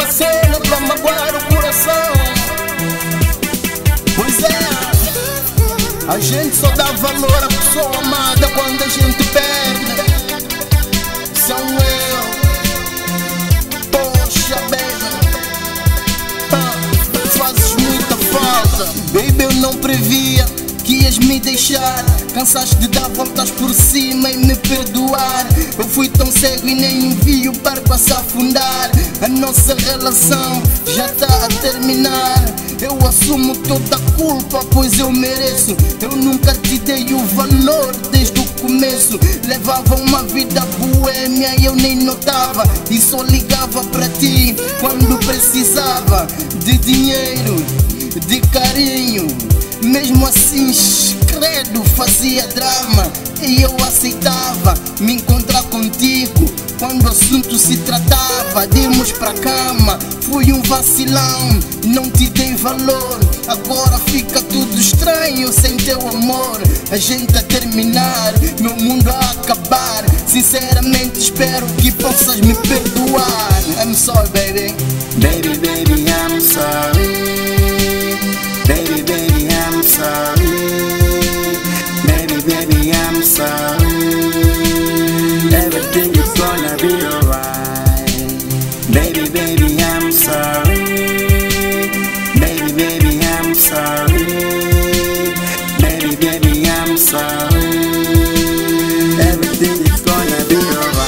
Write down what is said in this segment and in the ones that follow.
uma cena pra magoar o coração. Pois é, a gente só dá valor à pessoa amada quando a gente perde. São eu, poxa baby, fazes muita falta. Baby, eu não previa que ias me deixar. Cansaste de dar voltas por cima e me perdoar. Eu fui tão cego e nem vi o barco a se afundar. A nossa relação já tá a terminar. Eu assumo toda a culpa, pois eu mereço. Eu nunca te dei o valor desde o começo. Levava uma vida boêmia e eu nem notava. E só ligava pra ti quando precisava de dinheiro, de carinho. Mesmo assim, credo, fazia drama e eu aceitava me encontrar contigo quando o assunto se tratava de irmos pra cama. Fui um vacilão, não te dei valor. Agora fica tudo estranho sem teu amor. A gente a terminar, meu mundo a acabar. Sinceramente espero que possas me perdoar. I'm sorry, baby. Baby, baby, I'm sorry. Baby, baby, I'm sorry. Baby, baby, I'm sorry. Everything is gonna be alright. Baby, baby, I'm sorry. Baby, baby, I'm sorry. Baby, baby, I'm sorry. Everything is gonna be alright.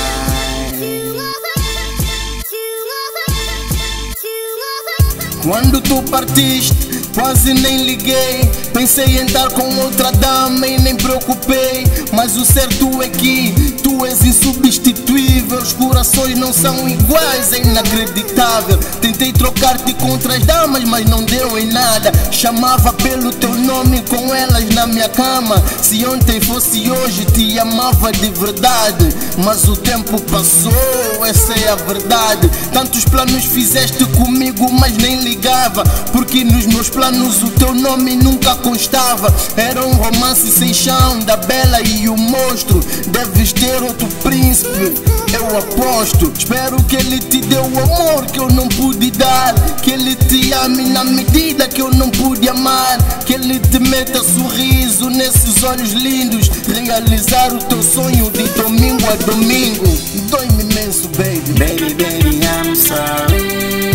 Quando tu partiste, quase nem liguei. Pensei em estar com outra dama e nem preocupei. Mas o certo é que tu és insubstituível. Os corações não são iguais, é inacreditável. Tentei trocar-te com outras damas, mas não deu em nada. Chamava pelo teu nome com elas na minha cama. Se ontem fosse hoje te amava de verdade. Mas o tempo passou, essa é a verdade. Tantos planos fizeste comigo, mas nem ligava. Porque nos meus planos o teu nome nunca constava. Era um romance sem chão da bela e o monstro. Deves ter outro príncipe, eu aposto. Espero que ele te dê o amor que eu não pude dar. Que ele te ame na medida que eu não pude amar. Que ele te meta sorriso nesses olhos lindos. Realizar o teu sonho de domingo a domingo. Dói-me imenso, baby. Baby, baby, I'm sorry.